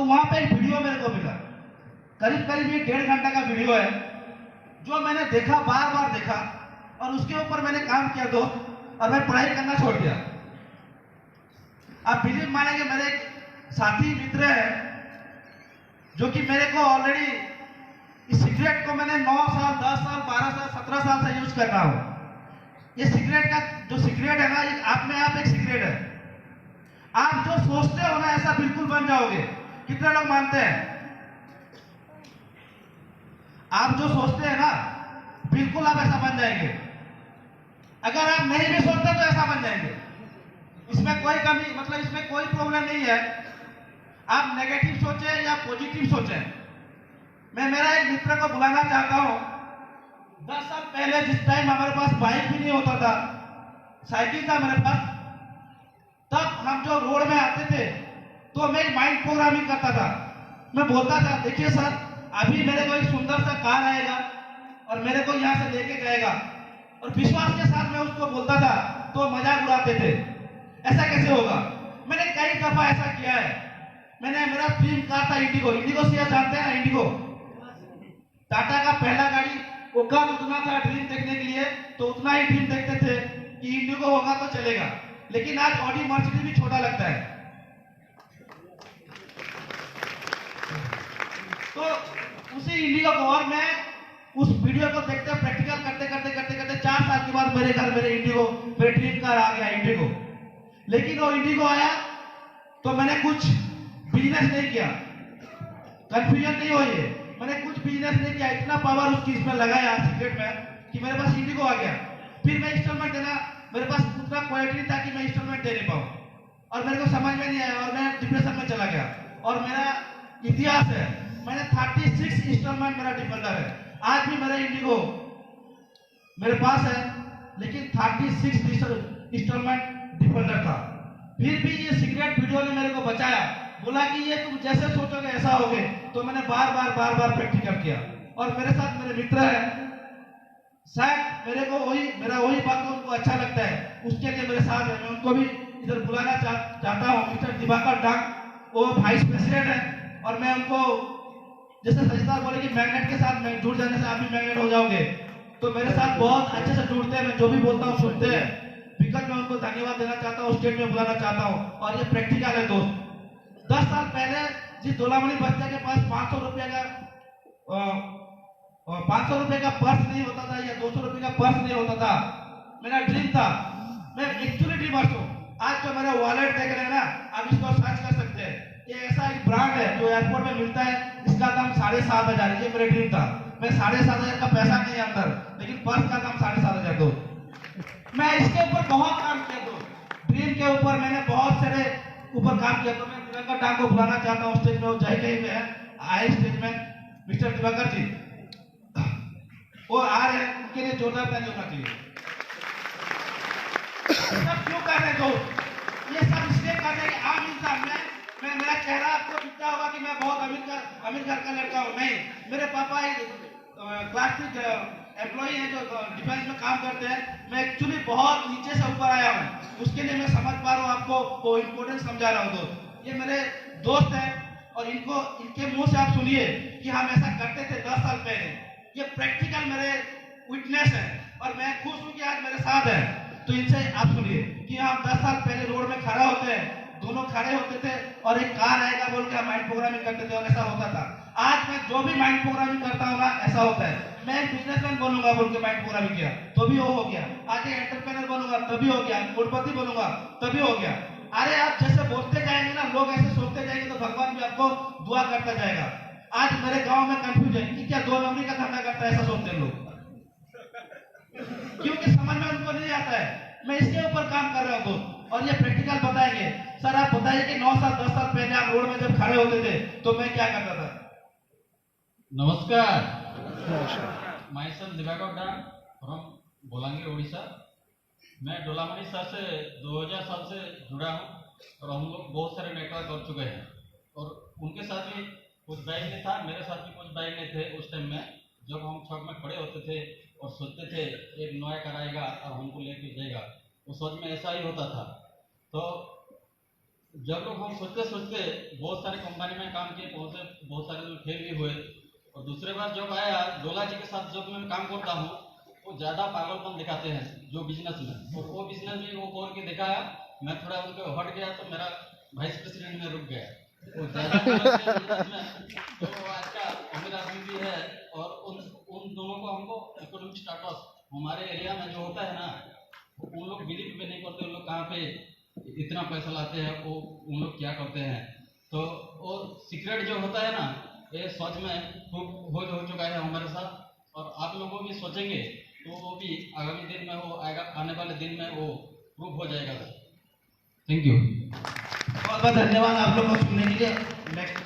वहां पे एक वीडियो मेरे को मिला, करीब करीब ये 1.5 घंटा का वीडियो है, जो मैंने देखा, बार बार देखा, और उसके ऊपर मैंने काम किया दोस्त, और मैं पढ़ाई करना छोड़ दिया। आप बिलीव मानेंगे, मेरे एक साथी मित्र है जो कि मेरे को ऑलरेडी इस सिगरेट को मैंने 9 साल, 10 साल, 12 साल, 17 साल से यूज कर रहा हूं। ये सिगरेट का जो सिगरेट है ना, ये आप में आप एक सिगरेट है। आप जो सोचते हो ना, ऐसा बिल्कुल बन जाओगे। कितने लोग मानते हैं? आप जो सोचते हैं ना, बिल्कुल आप ऐसा बन जाएंगे। अगर आप नहीं भी सोचते तो ऐसा बन जाएंगे। इसमें कोई कमी, मतलब इसमें कोई प्रॉब्लम नहीं है। आप नेगेटिव सोचें या पॉजिटिव सोचें। मैं मेरा एक मित्र को बुलाना चाहता हूं। 10 साल पहले जिस टाइम हमारे पास बाइक भी नहीं होता था, साइकिल था मेरे पास, तब हम जो रोड में आते थे तो मैं माइंड प्रोग्रामिंग करता था। मैं बोलता था, देखिए सर, अभी मेरे को एक सुंदर सा कार आएगा और मेरे को यहाँ से लेके जाएगा, और विश्वास के साथ मैं उसको बोलता था तो मजाक उड़ाते थे, ऐसा कैसे होगा। मैंने कई दफा ऐसा किया है। मेरा ड्रीम कार था इंडिगो। इंडिगो से जानते हैं ना, इंडिगो टाटा का पहला गाड़ी। वो कब उतना था ड्रीम देखने के लिए, तो उतना ही ड्रीम देखते थे कि इंडिगो होगा तो चलेगा। लेकिन आज ऑडी मर्सिडीज भी छोटा लगता है। तो उसी इंडिगो को, और मैं उस वीडियो को देखते, प्रैक्टिकल करते करते करते करते 4 साल के बाद मेरे घर मेरे इंडिगो, मेरे ड्रीम कार आ गया इंडिगो। लेकिन वो इंडिगो आया तो मैंने कुछ बिजनेस नहीं किया। कंफ्यूजन नहीं हो, ये मैंने कुछ बिजनेस नहीं किया। इतना पावर उस चीज में लगाया सिगरेट में कि मेरे पास इंडिगो आ गया। फिर मैं इंस्टॉलमेंट देना, मेरे पास उतना क्वालिटी नहीं था कि मैं इंस्टॉलमेंट दे नहीं पाऊँ, और मेरे को समझ में नहीं आया और मैं डिप्रेशन में चला गया। और मेरा इतिहास है, मैंने 36 इंस्टॉलमेंट मेरा डिफॉल्टर है। आज भी मेरा इंडिगो मेरे पास है, लेकिन 36 इंस्टॉलमेंट डिफॉल्टर था। फिर भी ये सिगरेट वीडियो ने मेरे को बचाया। बोला कि ये तुम जैसे सोचोगे ऐसा होगे। तो मैंने बार बार प्रैक्टिकल किया, और मेरे साथ मेरे मित्र है, शायद मेरे को मेरा वही बात उनको अच्छा लगता है, उसके लिए मेरे साथ है। मैं उनको भी इधर बुलाना चाहता हूँ। मिस्टर दिवाकर डांग, वो वाइस प्रेसिडेंट है, और मैं उनको, जैसे सचिता बोले कि मैग्नेट के साथ जुड़ जाने से आप भी मैग्नेट हो जाओगे, तो मेरे साथ बहुत अच्छे से जुड़ते हैं। मैं जो भी बोलता हूँ सुनते हैं। बिकॉज मैं उनको धन्यवाद देना चाहता हूँ, स्टेज में बुलाना चाहता हूँ। और ये प्रैक्टिकल है दोस्त। 10 साल पहले जिस दोलामणि बच्चे के पास 500 रुपए का 500 रुपए का पर्स नहीं होता था, या 200 रुपए का पर्स नहीं होता था, मेरा ड्रीम था। मैं एक्चुअली ड्रीमर हूँ। आज जो मेरा वॉलेट देख रहे हैं ना, आप इसको सर्च कर सकते हैं। ये ऐसा एक ब्रांड है जो एयरपोर्ट में मिलता है, इसका दाम 7,500। ये मेरा ड्रीम था। मैं 7,500 का पैसा नहीं है अंदर, लेकिन पर्स का दाम 7,500 दो। मैं इसके ऊपर बहुत काम किया दोस्त। ड्रीम के ऊपर मैंने बहुत सारे ऊपर काम किया। तो मैं दिवाकर डांग को बुलाना चाहता हूँ स्टेज में। वो जय कहीं में है, आए स्टेज में। मिस्टर दिवाकर जी वो आ रहे हैं, उनके लिए जोरदार ताली होना चाहिए। सब क्यों कर रहे हो? ये सब इसलिए कर रहे हैं। आम इंसान मैं मेरा चेहरा आपको दिखता होगा कि मैं बहुत अमीर घर का लड़का हूँ। नहीं, मेरे पापा क्लासिक एम्प्लॉई है जो डिफेंस में काम करते हैं। मैं एक्चुअली बहुत नीचे से ऊपर आया हूँ। उसके लिए मैं समझ पा रहा हूँ, आपको वो इम्पोर्टेंस समझा रहा हूँ दोस्त। ये मेरे दोस्त हैं, और इनके मुंह से आप सुनिए कि हम ऐसा करते थे 10 साल पहले। ये प्रैक्टिकल मेरे विटनेस है, और मैं खुश हूँ कि आज मेरे साथ है। तो इनसे आप सुनिए कि हम 10 साल पहले रोड में खड़ा होते हैं, दोनों खड़े होते थे, और एक कार आएगा बोल के हम माइंड प्रोग्रामिंग करते थे, और ऐसा होता था। आज मैं जो भी माइंड प्रोग्रामिंग करता हूँ ना, ऐसा होता है। मैं एक बिजनेसमैन बनूंगा बोल के माइंड प्रोग्रामिंग किया, तो भी वो हो गया। आज एक एंटरप्रेन्योर बनूंगा, तभी हो गया। करोड़पति बनूंगा, तभी हो गया। अरे आप जैसे बोलते जाएंगे ना, लोग ऐसे सोचते जाएंगे, तो भगवान भी आपको दुआ करता जाएगा। आज मेरे गांव में कंफ्यूज है कि क्या 2 नंबरी का धंधा करता है, ऐसा सोचते हैं लोग, क्योंकि समझ में उनको नहीं आता है। मैं इसके ऊपर काम कर रहा हूँ, और ये प्रैक्टिकल बताएंगे। सर आप बताइए कि 9 साल 10 साल पहले आप रोड में जब खड़े होते थे तो मैं क्या करता था? नमस्कार, my self Diwakar Dang from Bolangir, Orissa. मैं डोलामणि सर से 2000 साल से जुड़ा हूँ, और हम लोग बहुत सारे नेटवर्क कर चुके हैं। और उनके साथ भी कुछ बाइक नहीं था, मेरे साथ भी कुछ बाइक नहीं थे उस टाइम में, जब हम छत में खड़े होते थे और सोचते थे एक नया कराएगा और हमको लेके जाएगा। उस वक्त में ऐसा ही होता था। तो जब लोग हम सोचते सोचते बहुत सारे कंपनी में काम किए, बहुत सारे लोग फेल भी हुए। और दूसरे बार जब आया डोला जी के साथ जब मैं काम करता हूँ, वो ज़्यादा पागलपन दिखाते हैं जो बिजनेस में, और वो बिजनेस में वो कर के दिखाया, मैं थोड़ा उनको हट गया तो मेरा वाइस प्रेसिडेंट में रुक गया। वो ज़्यादा बिजनेस में तो वो आज का अमीर आदमी भी है। और उन दोनों को हमको इकोनॉमिक स्टाटस हमारे एरिया में जो होता है ना, उन लोग बिलीव भी नहीं करते उन लोग कहाँ पे इतना पैसा लाते हैं, वो उन लोग क्या करते हैं। तो वो सीक्रेट जो होता है ना, ये सच में प्रूफ हो चुका है हमारे साथ। और आप लोगों भी सोचेंगे तो वो भी आगामी दिन में वो आएगा, आने वाले दिन में वो प्रूफ हो जाएगा। Thank you. बहुत बहुत धन्यवाद आप लोग को सुनने के लिए। नेक्स्ट।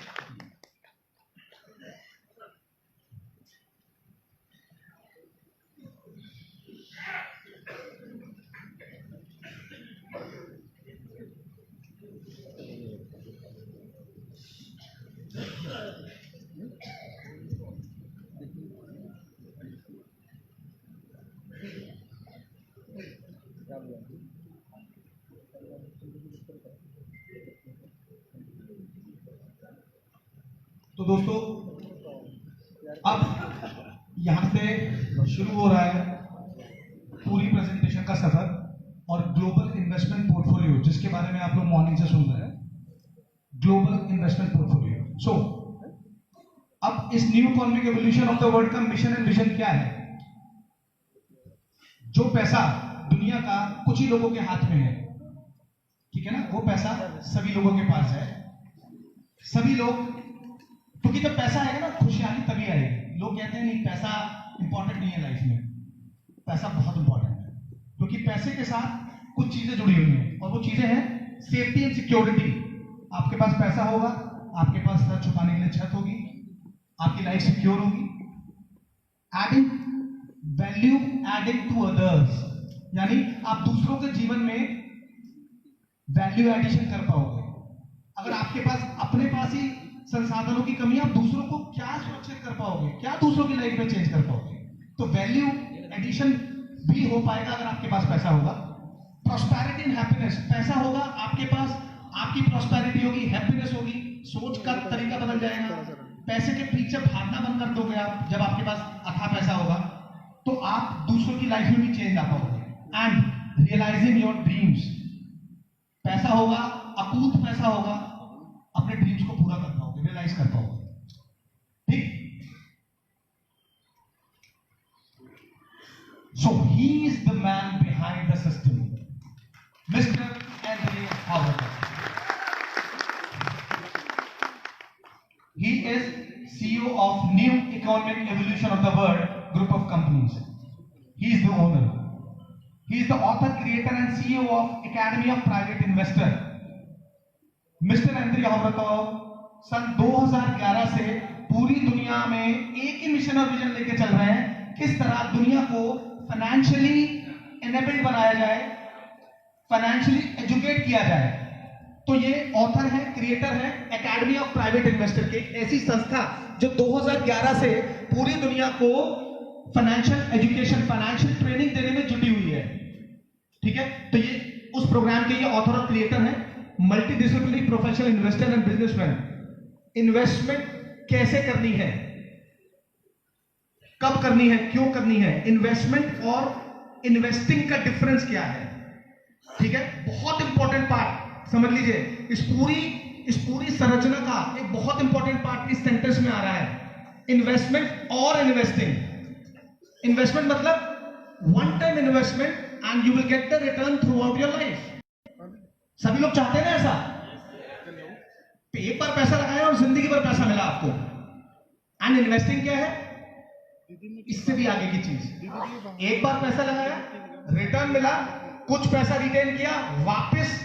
तो दोस्तों, अब यहां से शुरू हो रहा है पूरी प्रेजेंटेशन का सफर और ग्लोबल इन्वेस्टमेंट पोर्टफोलियो, जिसके बारे में आप लोग मॉर्निंग से सुन रहे हैं, ग्लोबल इन्वेस्टमेंट पोर्टफोलियो। सो अब इस new economic evolution of the world का मिशन एंड विजन क्या है? जो पैसा दुनिया का कुछ ही लोगों के हाथ में है, ठीक है ना, वो पैसा सभी लोगों के पास है। सभी लोग, क्योंकि जब पैसा आएगा ना, खुशहाली तभी आएगी। लोग कहते हैं नहीं, पैसा इंपॉर्टेंट नहीं है लाइफ में। पैसा बहुत इंपॉर्टेंट है, क्योंकि पैसे के साथ कुछ चीजें जुड़ी हुई हैं, और वो चीजें हैं सेफ्टी एंड सिक्योरिटी। आपके पास पैसा होगा, आपके पास सर छुपाने के लिए छत होगी, आपकी लाइफ सिक्योर होगी। Adding value, adding to others, यानी आप दूसरों के जीवन में वैल्यू एडिशन कर पाओगे। अगर आपके पास अपने पास ही संसाधनों की कमी, आप दूसरों को क्या सुरक्षित कर पाओगे, क्या दूसरों की लाइफ में चेंज कर पाओगे? तो वैल्यू एडिशन भी हो पाएगा अगर आपके पास पैसा होगा। प्रॉस्पेरिटी एंड हैप्पीनेस, पैसा होगा आपके पास, आपकी प्रॉस्पेरिटी होगी, हैप्पीनेस होगी, सोच का तरीका बदल जाएगा। पैसे के पीछे भागना बंद कर दोगे आप। जब आपके पास अथाह पैसा होगा तो आप दूसरों की लाइफ में भी चेंज ला पाओगे। एंड रियलाइजिंग योर ड्रीम्स, पैसा होगा, अकूत पैसा होगा, अपने ड्रीम्स को पूरा कर पाओगे, रियलाइज कर पाओगे। ठीक? So he is the man behind the system, Mr. Anthony Howard. He is CEO of New Economic Evolution of the World group of companies. He is the owner. He is the author, creator and CEO of Academy of Private Investor. Mister Anthony Howard सन 2011 से पूरी दुनिया में एक ही mission और vision लेके चल रहे हैं, किस तरह दुनिया को फाइनेंशियली एनेबल्ड बनाया जाए, फाइनेंशियली एजुकेट किया जाए। तो ये ऑथर है, क्रिएटर है एकेडमी ऑफ प्राइवेट इन्वेस्टर के, एक ऐसी संस्था जो 2011 से पूरी दुनिया को फाइनेंशियल एजुकेशन, फाइनेंशियल ट्रेनिंग देने में जुटी हुई है। ठीक है, तो ये उस प्रोग्राम के ये ऑथर और क्रिएटर है। Multi disciplinary professional investor and businessman. Investment कैसे करनी है, कब करनी है, क्यों करनी है, इन्वेस्टमेंट और इन्वेस्टिंग का डिफरेंस क्या है। ठीक है, बहुत इंपॉर्टेंट पार्ट समझ लीजिए। इस पूरी संरचना का एक बहुत इंपॉर्टेंट पार्ट इस सेंटेंस में आ रहा है, इन्वेस्टमेंट और इन्वेस्टिंग। इन्वेस्टमेंट मतलब one time investment and you will get the return through out your life. सभी लोग चाहते हैं ना ऐसा, एक बार पैसा लगाया और जिंदगी भर पैसा मिला आपको। एंड इन्वेस्टिंग क्या है, इससे भी आगे की चीज। एक बार पैसा लगाया, रिटर्न मिला, कुछ पैसा रिटेन किया, वापस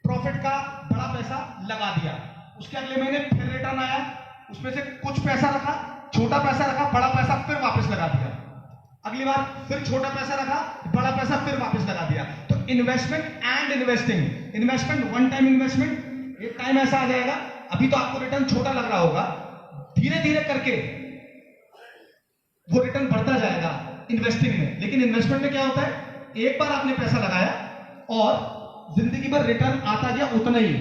प्रॉफिट का बड़ा पैसा लगा दिया, उसके अगले महीने फिर रिटर्न आया, उसमें से कुछ पैसा रखा, छोटा पैसा रखा, बड़ा पैसा फिर वापस लगा दिया, अगली बार फिर छोटा पैसा रखा, बड़ा पैसा फिर वापस लगा दिया। तो investment and investing. Investment one time investment, एक टाइम ऐसा आ जाएगा, अभी तो आपको रिटर्न छोटा लग रहा होगा, धीरे धीरे करके वो रिटर्न बढ़ता जाएगा इन्वेस्टिंग में। लेकिन इन्वेस्टमेंट में क्या होता है, एक बार आपने पैसा लगाया और जिंदगी भर रिटर्न आता गया उतना ही।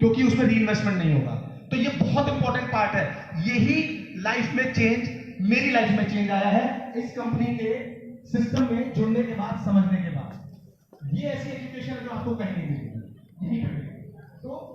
क्योंकि उसमें री इन्वेस्टमेंट नहीं होगा। तो ये बहुत इंपॉर्टेंट पार्ट है। यही लाइफ में चेंज, मेरी लाइफ में चेंज आया है इस कंपनी के सिस्टम में जुड़ने के बाद, समझने के बाद। ये ऐसी एजुकेशन जो आपको कहीं नहीं मिलेगी, यही पे मिलेगी। तो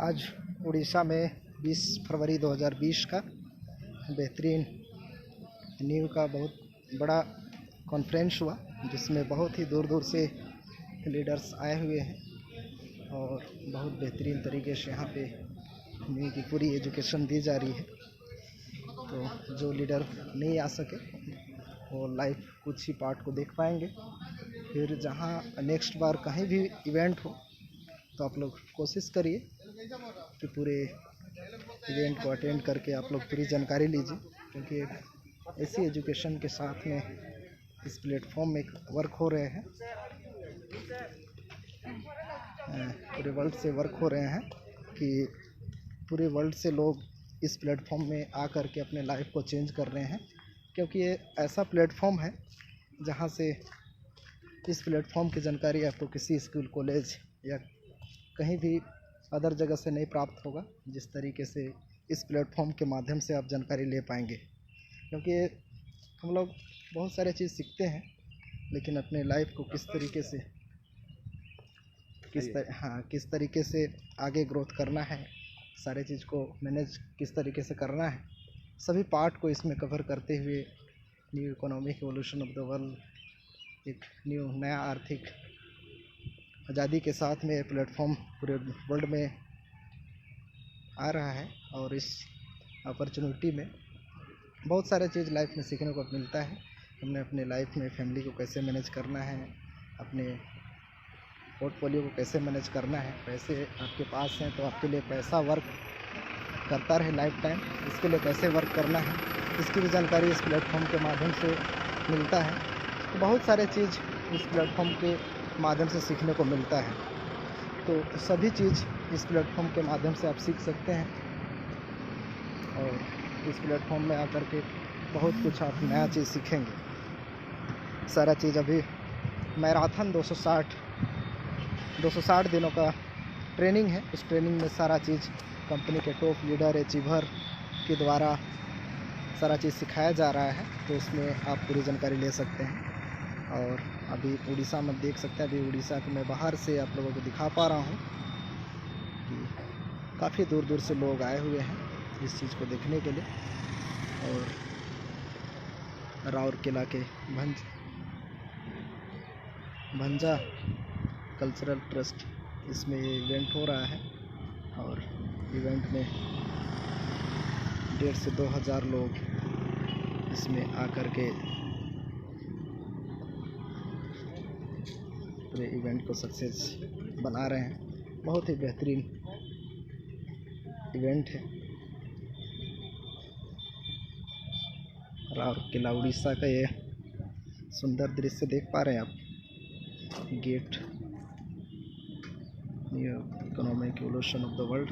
आज उड़ीसा में 20 फरवरी 2020 का बेहतरीन न्यू का बहुत बड़ा कॉन्फ्रेंस हुआ, जिसमें बहुत ही दूर दूर से लीडर्स आए हुए हैं और बहुत बेहतरीन तरीके से यहाँ पे न्यू की पूरी एजुकेशन दी जा रही है। तो जो लीडर नहीं आ सके वो लाइव कुछ ही पार्ट को देख पाएंगे। फिर जहाँ नेक्स्ट बार कहीं भी इवेंट हो तो आप लोग कोशिश करिए कि पूरे इवेंट को अटेंड करके आप लोग पूरी जानकारी लीजिए, क्योंकि एक ऐसी एजुकेशन के साथ में इस प्लेटफॉर्म में वर्क हो रहे हैं, पूरे वर्ल्ड से वर्क हो रहे हैं कि पूरे वर्ल्ड से लोग इस प्लेटफॉर्म में आकर के अपने लाइफ को चेंज कर रहे हैं। क्योंकि ये ऐसा प्लेटफॉर्म है जहाँ से इस प्लेटफॉर्म की जानकारी आपको किसी स्कूल, कॉलेज या कहीं भी अदर जगह से नहीं प्राप्त होगा, जिस तरीके से इस प्लेटफॉर्म के माध्यम से आप जानकारी ले पाएंगे। क्योंकि हम लोग बहुत सारे चीज़ सीखते हैं, लेकिन अपने लाइफ को किस तरीके से आगे ग्रोथ करना है, सारे चीज़ को मैनेज किस तरीके से करना है, सभी पार्ट को इसमें कवर करते हुए new economic evolution of the world, एक न्यू नया आर्थिक आज़ादी के साथ में प्लेटफॉर्म पूरे वर्ल्ड में आ रहा है। और इस अपॉर्चुनिटी में बहुत सारे चीज़ लाइफ में सीखने को मिलता है। हमने अपने लाइफ में फैमिली को कैसे मैनेज करना है, अपने पोर्टफोलियो को कैसे मैनेज करना है, पैसे आपके पास हैं तो आपके लिए पैसा वर्क करता रहे लाइफ टाइम, इसके लिए कैसे वर्क करना है, इसकी भी जानकारी इस प्लेटफॉर्म के माध्यम से मिलता है। तो बहुत सारे चीज़ इस प्लेटफॉर्म के माध्यम से सीखने को मिलता है। तो सभी चीज़ इस प्लेटफॉर्म के माध्यम से आप सीख सकते हैं और इस प्लेटफॉर्म में आकर के बहुत कुछ आप नया चीज़ सीखेंगे। सारा चीज़ अभी मैराथन 260 दिनों का ट्रेनिंग है। उस ट्रेनिंग में सारा चीज़ कंपनी के टॉप लीडर, अचीवर के द्वारा सारा चीज़ सिखाया जा रहा है। तो इसमें आप पूरी जानकारी ले सकते हैं। और अभी उड़ीसा में देख सकते हैं, अभी उड़ीसा के मैं बाहर से आप लोगों को दिखा पा रहा हूँ कि काफ़ी दूर दूर से लोग आए हुए हैं इस चीज़ को देखने के लिए। और राउरकेला के भंजा कल्चरल ट्रस्ट, इसमें इवेंट हो रहा है और इवेंट में 1,500 से 2,000 लोग इसमें आकर के पूरे इवेंट को सक्सेस बना रहे हैं। बहुत ही बेहतरीन इवेंट है। राउरकेला उड़ीसा का ये सुंदर दृश्य देख पा रहे हैं आप। Get, new economic evolution of the world.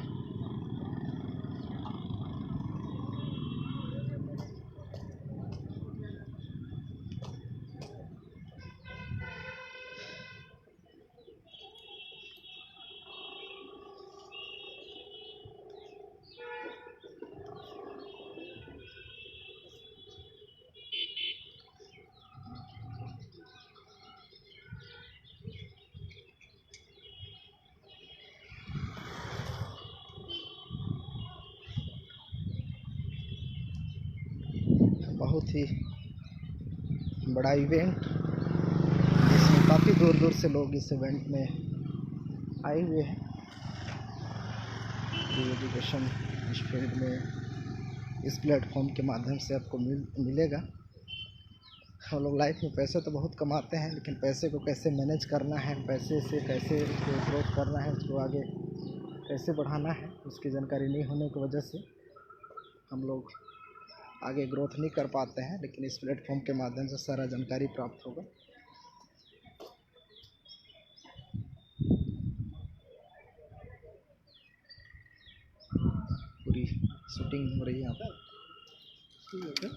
बहुत ही बड़ा इवेंट, जिसमें काफ़ी दूर दूर से लोग इस इवेंट में आए हुए हैं। एजुकेशन इस फील्ड में इस प्लेटफॉर्म के माध्यम से आपको मिलेगा। हम लोग लाइफ में पैसे तो बहुत कमाते हैं, लेकिन पैसे को कैसे मैनेज करना है, पैसे से कैसे उसको ग्रोथ करना है, उसको आगे कैसे बढ़ाना है, उसकी जानकारी नहीं होने की वजह से हम लोग आगे ग्रोथ नहीं कर पाते हैं। लेकिन इस प्लेटफॉर्म के माध्यम से सारा जानकारी प्राप्त होगा। पूरी शूटिंग हो रही है यहाँ पर। ठीक है,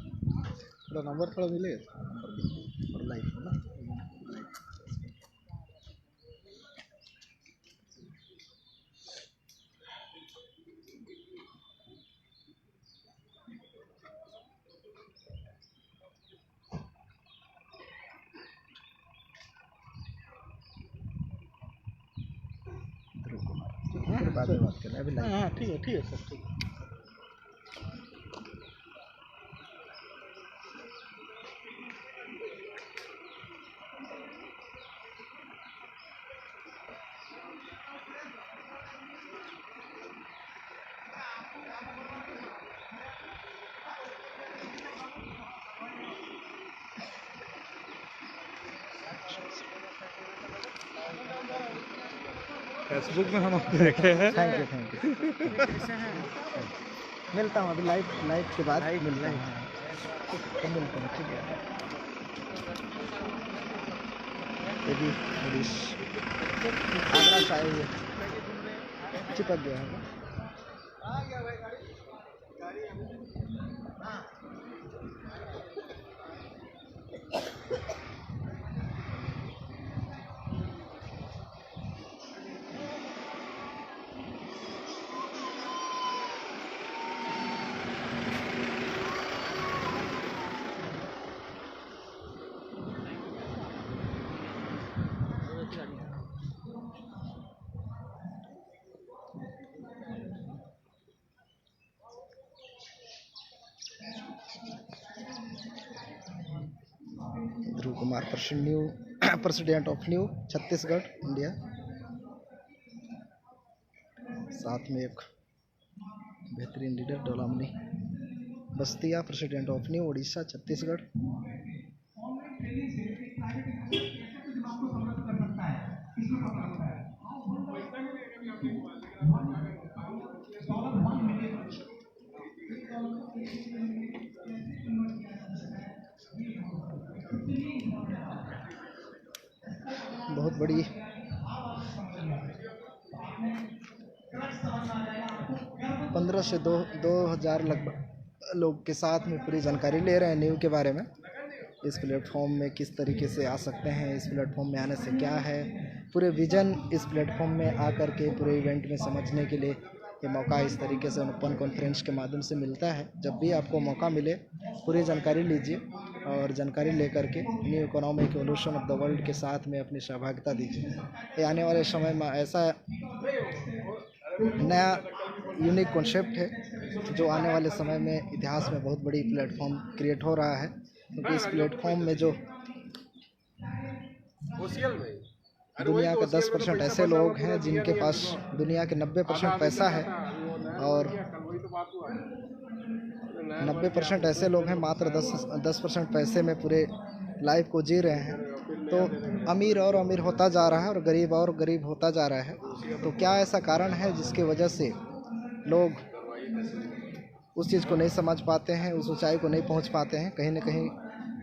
थोड़ा नंबर थोड़ा मिलेगा, नंबर और लाइव हो ना। ध्रुव कुमार, फिर बाद में बात करें, अभी लाइव। हाँ ठीक है सर, ठीक है। फेसबुक में हम आपको देखे हैं। Thank you. मिलता हूँ अभी लाइव के बाद मिलता हूँ। तो मिलते हैं, ठीक है। ये भी आगरा से आए हुए, चिपक गया है। Dhruv Kumar, president of new Chhattisgarh India. साथ में एक बेहतरीन leader Dolamani Bastia, president of new Orissa Chhattisgarh. बहुत बड़ी 15 से 2000 लगभग लोग के साथ में पूरी जानकारी ले रहे हैं न्यू के बारे में। इस प्लेटफॉर्म में किस तरीके से आ सकते हैं, इस प्लेटफॉर्म में आने से क्या है, पूरे विजन इस प्लेटफॉर्म में आकर के पूरे इवेंट में समझने के लिए ये मौका इस तरीके से ओपन कॉन्फ्रेंस के माध्यम से मिलता है। जब भी आपको मौका मिले पूरी जानकारी लीजिए और जानकारी लेकर के new economic evolution of the world के साथ में अपनी सहभागिता दीजिए। ये आने वाले समय में ऐसा नया यूनिक कॉन्सेप्ट है जो आने वाले समय में इतिहास में बहुत बड़ी प्लेटफॉर्म क्रिएट हो रहा है। क्योंकि इस प्लेटफॉर्म में जो दुनिया के 10% ऐसे लोग हैं जिनके पास दुनिया के 90% पैसा है, और 90% ऐसे लोग हैं मात्र 10% पैसे में पूरे लाइफ को जी रहे हैं। तो अमीर और अमीर होता जा रहा है और गरीब और गरीब होता जा रहा है। तो क्या ऐसा कारण है जिसकी वजह से लोग उस चीज़ को नहीं समझ पाते हैं, उस ऊंचाई को नहीं पहुंच पाते हैं? कहीं ना कहीं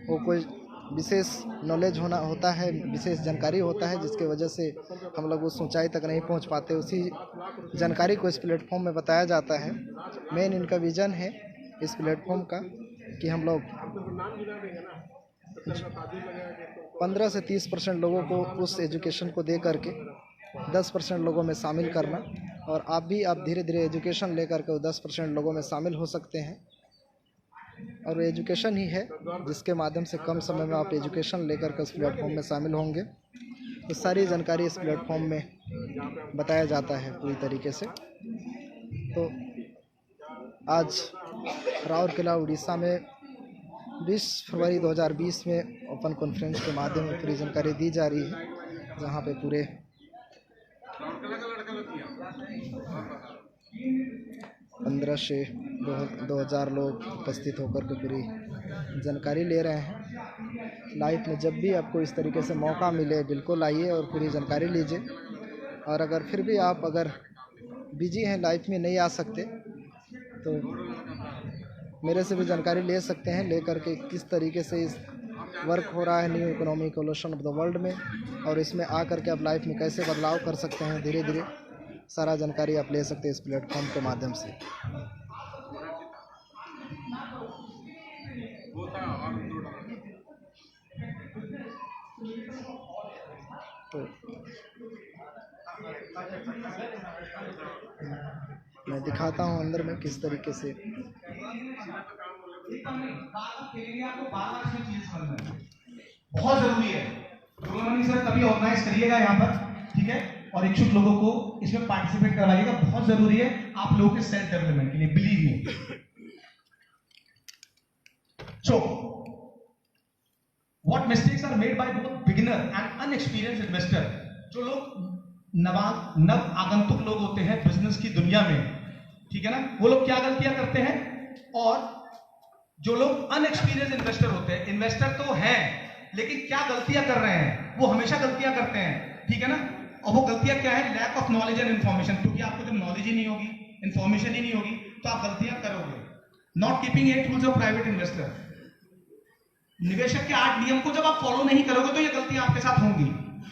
वो कोई विशेष नॉलेज होता है, विशेष जानकारी होता है, जिसके वजह से हम लोग उस ऊंचाई तक नहीं पहुंच पाते। उसी जानकारी को इस प्लेटफॉर्म में बताया जाता है। मेन इनका विज़न है इस प्लेटफॉर्म का कि हम लोग 15 से 30% लोगों को उस एजुकेशन को दे करके 10% लोगों में शामिल करना, और आप धीरे धीरे एजुकेशन लेकर के 10% लोगों में शामिल हो सकते हैं। और वो एजुकेशन ही है जिसके माध्यम से कम समय में आप एजुकेशन लेकर के उस प्लेटफॉर्म में शामिल होंगे। तो सारी जानकारी इस प्लेटफॉर्म में बताया जाता है पूरी तरीके से। तो आज राउरकेला उड़ीसा में 20 फरवरी 2020 में ओपन कॉन्फ्रेंस के माध्यम में पूरी जानकारी दी जा रही है, जहाँ पे पूरे 15 से 2000 लोग उपस्थित होकर के पूरी जानकारी ले रहे हैं। लाइफ में जब भी आपको इस तरीके से मौका मिले बिल्कुल आइए और पूरी जानकारी लीजिए। और अगर फिर भी आप अगर बिजी हैं, लाइफ में नहीं आ सकते, तो मेरे से भी जानकारी ले सकते हैं, लेकर के किस तरीके से इस वर्क हो रहा है new economic evolution of the world में, और इसमें आकर के आप लाइफ में कैसे बदलाव कर सकते हैं धीरे धीरे, सारा जानकारी आप ले सकते हैं इस प्लेटफॉर्म के माध्यम से। तो मैं दिखाता हूँ अंदर में किस तरीके से बहुत जरूरी है। डोलामनी सर कभी ऑर्गेनाइज करिएगा यहाँ पर, ठीक है, और इच्छुक लोगों को इसमें पार्टिसिपेट करवाइएगा। बहुत जरूरी है आप लोगों के सेल्फ डेवलपमेंट के लिए, believe me. So, what mistakes are made by both beginner and unexperienced investor? जो लोग नव आगंतुक लोग होते हैं बिजनेस की दुनिया में, ठीक है ना, वो लोग क्या गलतियां करते हैं, और जो लोग अनएक्सपीरियंस इन्वेस्टर होते हैं, इन्वेस्टर तो हैं लेकिन क्या गलतियां कर रहे हैं, वो हमेशा गलतियां करते हैं, ठीक है ना। और वो गलतियां क्या है? Lack of knowledge and information. क्योंकि आपको जब नॉलेज ही नहीं होगी, इन्फॉर्मेशन ही नहीं होगी, तो आप गलतियां करोगे। Not keeping 8 rules of private investor. निवेशक के 8 नियम को जब आप फॉलो नहीं करोगे तो ये गलतियां आपके साथ होंगी।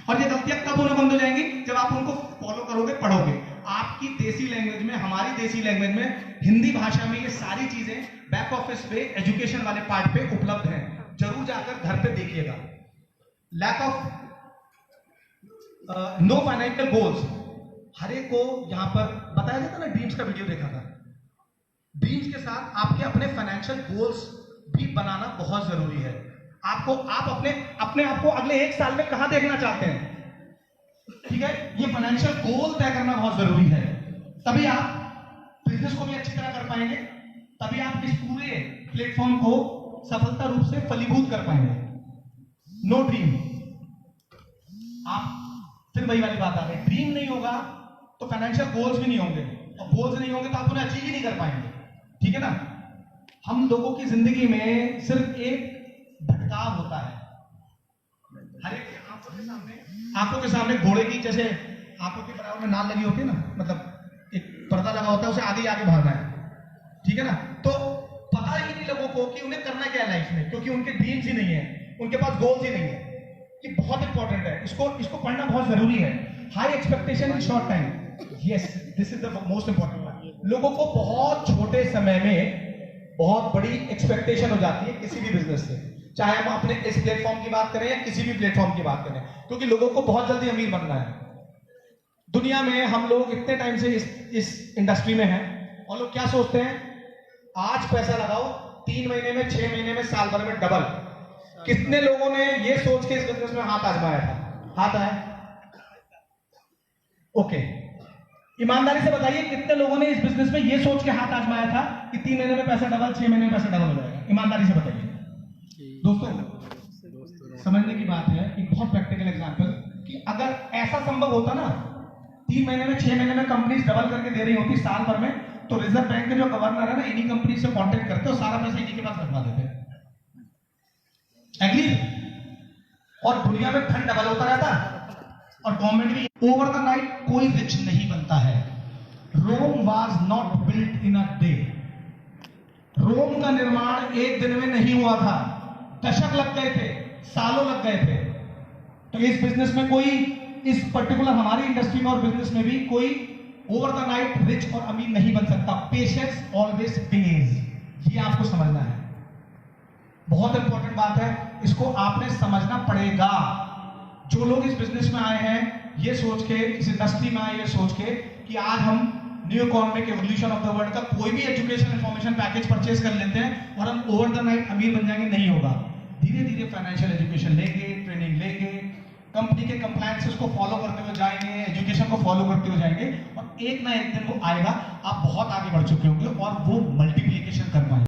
और ये गलतियां कब होना बंद हो जाएंगी? जब आप उनको फॉलो करोगे, पढ़ोगे। आपकी देसी लैंग्वेज में, हमारी देसी लैंग्वेज में, हिंदी भाषा में ये सारी चीजें बैक ऑफिस पे, एजुकेशन वाले पार्ट पे उपलब्ध हैं। जरूर जाकर घर पे देखिएगा। Lack of no financial goals, हर एक को यहां पर बताया जाता ना, ड्रीम्स का वीडियो देखा था। ड्रीम्स के साथ आपके अपने फाइनेंशियल गोल्स भी बनाना बहुत जरूरी है। आप अपने आप को अगले 1 साल में कहां देखना चाहते हैं, ठीक है, ये फाइनेंशियल गोल तय करना बहुत जरूरी है। तभी आप बिजनेस को भी अच्छी तरह कर पाएंगे, तभी आप इस पूरे प्लेटफॉर्म को सफलता रूप से फलीभूत कर पाएंगे। नो ड्रीम, आप फिर वही वाली बात आ गई, ड्रीम नहीं होगा तो फाइनेंशियल गोल्स भी नहीं होंगे, और गोल्स नहीं होंगे तो आप उन्हें अचीव ही नहीं कर पाएंगे, ठीक है ना। हम लोगों की जिंदगी में सिर्फ एक भटकाव होता है। हर एक आंखों के सामने घोड़े की, जैसे आंखों के बराबर में नाल लगी होती है ना, मतलब एक पर्दा लगा होता है, उसे आगे आगे भागना है, ठीक है ना। तो पता ही नहीं लोगों को कि उन्हें करना क्या है लाइफ में, क्योंकि उनके ड्रीम्स ही नहीं है, उनके पास गोल्स ही नहीं है। ये बहुत इंपॉर्टेंट है, इसको पढ़ना बहुत जरूरी है। High expectation in short time, yes, this is the most important part. लोगों को बहुत छोटे समय में बहुत बड़ी एक्सपेक्टेशन हो जाती है किसी भी बिजनेस से, चाहे हम अपने इस प्लेटफॉर्म की बात करें या किसी भी प्लेटफॉर्म की बात करें, क्योंकि लोगों को बहुत जल्दी अमीर बनना है। दुनिया में हम लोग इतने टाइम से इस इंडस्ट्री में हैं, और लोग क्या सोचते हैं, आज पैसा लगाओ, 3 महीने में, 6 महीने में, साल भर में डबल। कितने लोगों ने ये सोच के इस बिजनेस में हाथ आजमाया था? हाथ आया? ओके, ईमानदारी से बताइए, कितने लोगों ने इस बिजनेस में ये सोच के हाथ आजमाया था कि 3 महीने में पैसा डबल, 6 महीने में पैसा डबल हो जाएगा? ईमानदारी से बताइए दोस्तों। समझने की बात है, एक बहुत प्रैक्टिकल एग्जांपल, कि अगर ऐसा संभव होता ना, 3 महीने में, 6 महीने में कंपनीज डबल करके दे रही होती साल भर में, तो रिजर्व बैंक के जो गवर्नर है ना, इन्हीं कंपनी से कॉन्टेक्ट करते और सारा पैसा इन्हीं के पास रखवा देते। एग्री? और दुनिया में धन डबल होता रहता, और गवर्नमेंट भी। ओवर द नाइट कोई रिच नहीं बनता है। Rome was not built in a day. Rome का निर्माण एक दिन में नहीं हुआ था, दशक लग गए थे, सालों लग गए थे। तो इस बिजनेस में कोई, इस पर्टिकुलर हमारी इंडस्ट्री में और बिजनेस में भी कोई ओवर द नाइट रिच और अमीर नहीं बन सकता। पेशेंस ऑलवेज पेज, ये आपको समझना है। बहुत इंपॉर्टेंट बात है, इसको आपने समझना पड़ेगा। जो लोग इस बिजनेस में आए हैं ये सोच के, इस इंडस्ट्री में आए ये सोच के कि आज हम new economic evolution of the world का कोई भी एजुकेशन इंफॉर्मेशन पैकेज परचेज कर लेते हैं और हम ओवर द नाइट अमीर बन जाएंगे, नहीं होगा। धीरे धीरे फाइनेंशियल एजुकेशन लेंगे, ट्रेनिंग लेंगे, कंपनी के कंप्लायंसेस को फॉलो करते हुए जाएंगे, एजुकेशन को फॉलो करते हुए जाएंगे, और एक ना एक दिन वो आएगा, आप बहुत आगे बढ़ चुके होंगे और वो मल्टीप्लिकेशन कर पाएंगे।